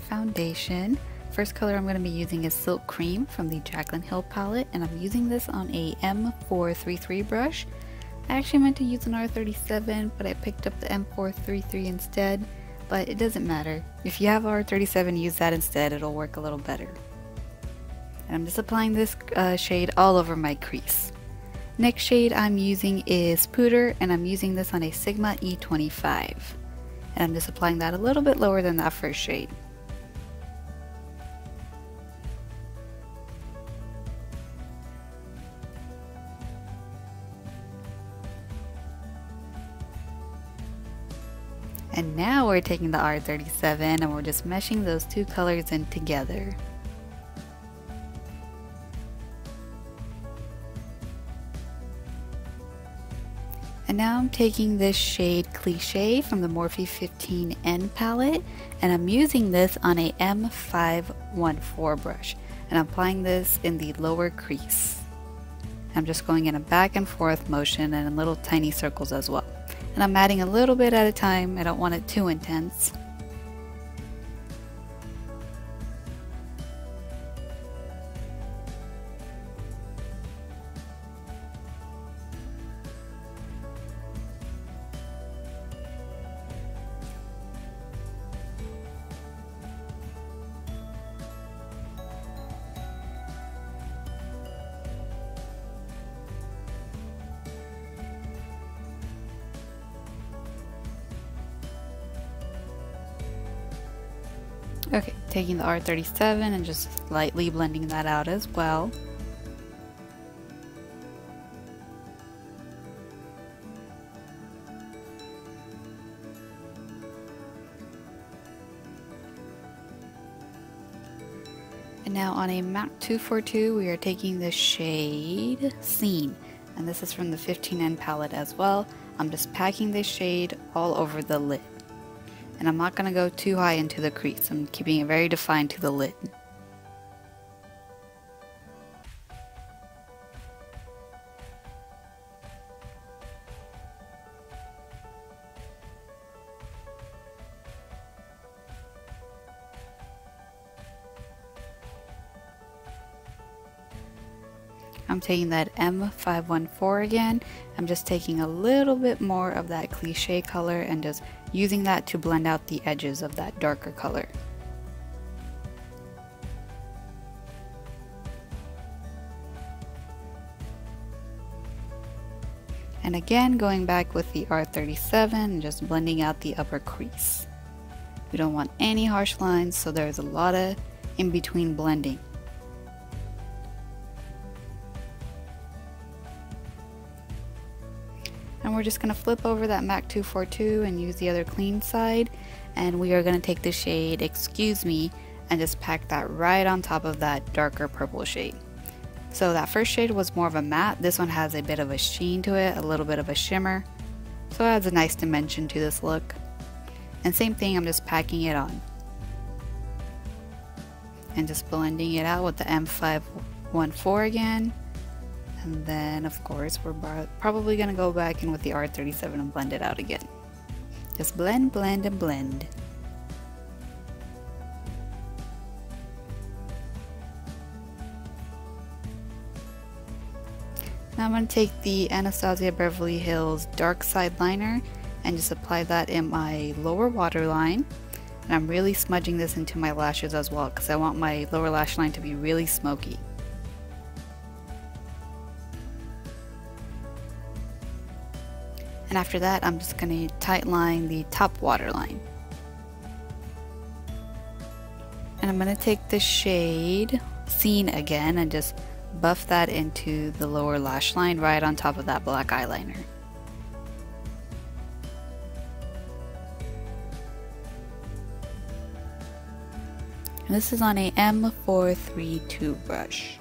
foundation. First color I'm going to be using is Silk Cream from the Jaclyn Hill palette, and I'm using this on a M433 brush. I actually meant to use an R37, but I picked up the M433 instead, but it doesn't matter. If you have R37, use that instead, it'll work a little better. And I'm just applying this shade all over my crease. Next shade I'm using is Pooter, and I'm using this on a Sigma E25. And I'm just applying that a little bit lower than that first shade. And now we're taking the R37 and we're just meshing those two colors in together. And now I'm taking this shade Cliche from the Morphe 15N palette, and I'm using this on a M514 brush, and I'm applying this in the lower crease. I'm just going in a back and forth motion and in little tiny circles as well. And I'm adding a little bit at a time, I don't want it too intense. Okay, taking the R37 and just lightly blending that out as well. And now on a MAC 242 we are taking the shade Scene, and this is from the 15N palette as well. I'm just packing this shade all over the lid. And I'm not going to go too high into the crease, I'm keeping it very defined to the lid. I'm taking that M514 again. I'm just taking a little bit more of that Cliche color and just using that to blend out the edges of that darker color. And again, going back with the R37 and just blending out the upper crease. We don't want any harsh lines, so there's a lot of in-between blending. And we're just going to flip over that MAC 242 and use the other clean side, and we are going to take the shade Excuse Me and just pack that right on top of that darker purple shade. So that first shade was more of a matte, this one has a bit of a sheen to it, a little bit of a shimmer, so it adds a nice dimension to this look. And same thing, I'm just packing it on and just blending it out with the M514 again. And then, of course, we're probably going to go back in with the R37 and blend it out again. Just blend, blend, and blend. Now I'm going to take the Anastasia Beverly Hills Darkside liner and just apply that in my lower waterline. And I'm really smudging this into my lashes as well because I want my lower lash line to be really smoky. And after that, I'm just going to tight line the top waterline. And I'm going to take the shade Scene again and just buff that into the lower lash line right on top of that black eyeliner. And this is on a M432 brush.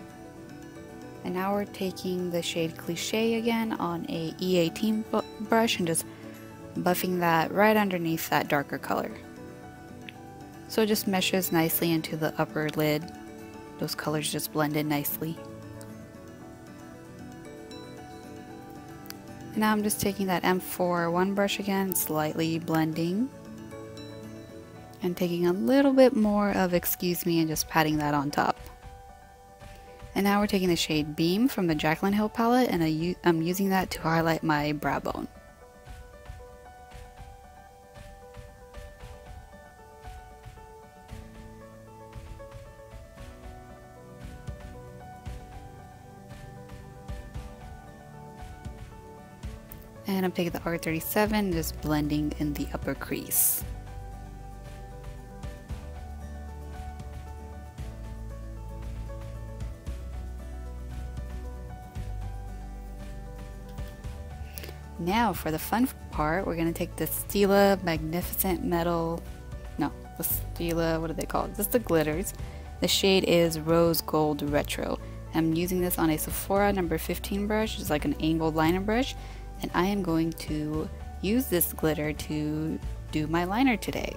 And now we're taking the shade Cliche again on a E18 brush and just buffing that right underneath that darker color. So it just meshes nicely into the upper lid. Those colors just blend in nicely. And now I'm just taking that M41 brush again, slightly blending. And taking a little bit more of Excuse Me and just patting that on top. And now we're taking the shade Beam from the Jaclyn Hill palette, and I'm using that to highlight my brow bone. And I'm taking the R37 and just blending in the upper crease. Now for the fun part, we're going to take the Stila Magnificent Metal, no, the Stila, what do they call it? Just the glitters. The shade is Rose Gold Retro. I'm using this on a Sephora number 15 brush, which is like an angled liner brush, and I am going to use this glitter to do my liner today.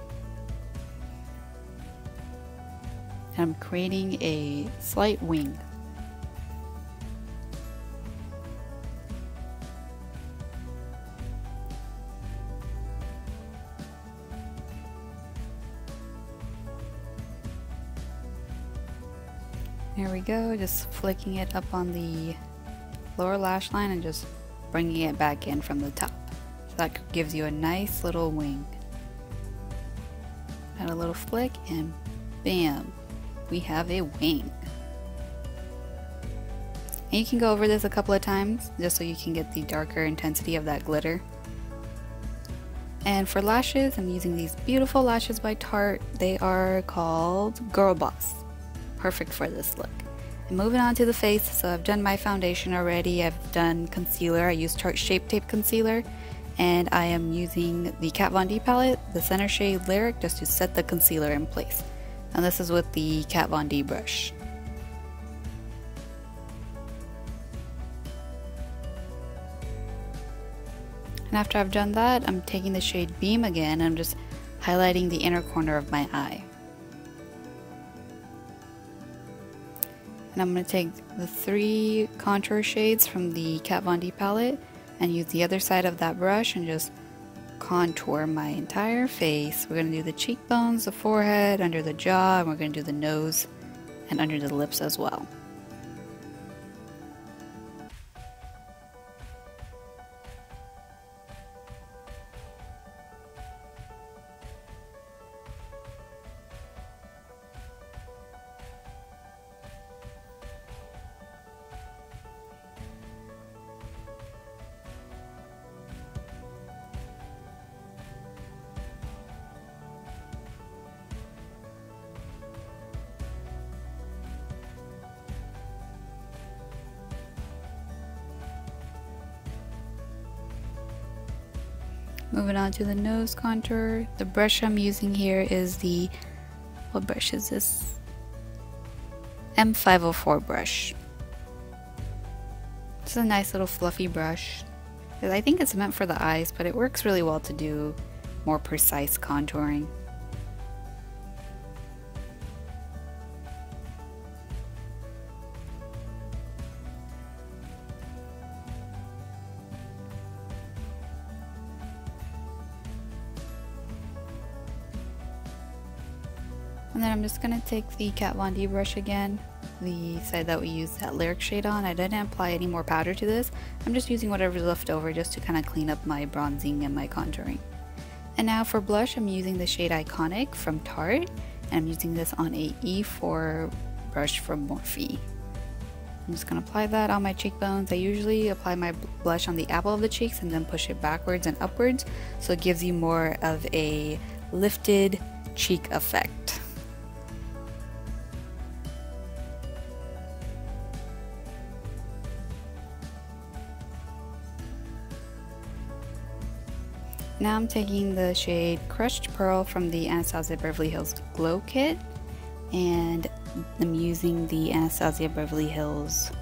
And I'm creating a slight wing. There we go, just flicking it up on the lower lash line and just bringing it back in from the top. So that gives you a nice little wing. Add a little flick and bam, we have a wing. And you can go over this a couple of times just so you can get the darker intensity of that glitter. And for lashes, I'm using these beautiful lashes by Tarte. They are called Girl Boss. Perfect for this look. And moving on to the face, so I've done my foundation already, I've done concealer, I used Tarte Shape Tape Concealer, and I am using the Kat Von D palette, the center shade Lyric, just to set the concealer in place. And this is with the Kat Von D brush. And after I've done that, I'm taking the shade Beam again, and I'm just highlighting the inner corner of my eye. And I'm going to take the 3 contour shades from the Kat Von D palette and use the other side of that brush and just contour my entire face. We're going to do the cheekbones, the forehead, under the jaw, and we're going to do the nose and under the lips as well. Moving on to the nose contour. The brush I'm using here is the, what brush is this? M504 brush. It's a nice little fluffy brush. I think it's meant for the eyes, but it works really well to do more precise contouring. And then I'm just going to take the Kat Von D brush again, the side that we used that Lyric shade on. I didn't apply any more powder to this. I'm just using whatever's left over just to kind of clean up my bronzing and my contouring. And now for blush, I'm using the shade Iconic from Tarte, and I'm using this on a E4 brush from Morphe. I'm just going to apply that on my cheekbones. I usually apply my blush on the apple of the cheeks and then push it backwards and upwards, so it gives you more of a lifted cheek effect. Now I'm taking the shade Crushed Pearl from the Anastasia Beverly Hills Glow Kit, and I'm using the Anastasia Beverly Hills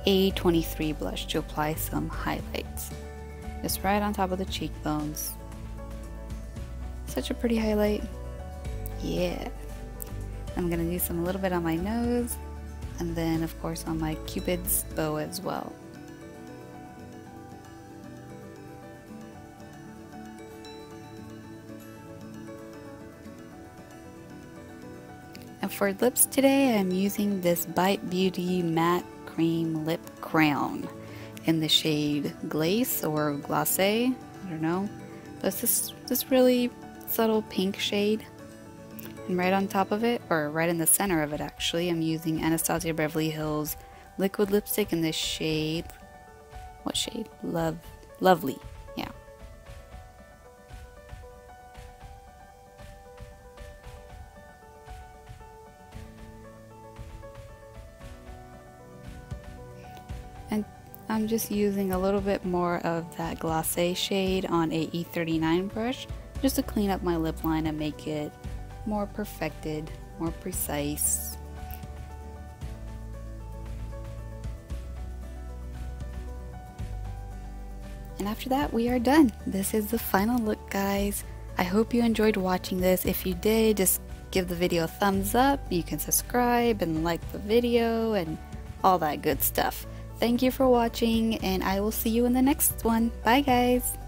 A23 blush to apply some highlights. Just right on top of the cheekbones. Such a pretty highlight. Yeah. I'm gonna do some a little bit on my nose, and then of course on my Cupid's bow as well. And for lips today, I'm using this Bite Beauty Matte Cream Lip Crayon in the shade Glace or Glacé, I don't know. But it's this really subtle pink shade. And right on top of it, or right in the center of it actually, I'm using Anastasia Beverly Hills liquid lipstick in this shade. What shade? Lovely. Yeah. And I'm just using a little bit more of that glacé shade on a E39 brush just to clean up my lip line and make it more perfected, more precise. And after that, we are done. This is the final look, guys. I hope you enjoyed watching this. If you did, just give the video a thumbs up. You can subscribe and like the video and all that good stuff. Thank you for watching, and I will see you in the next one. Bye, guys.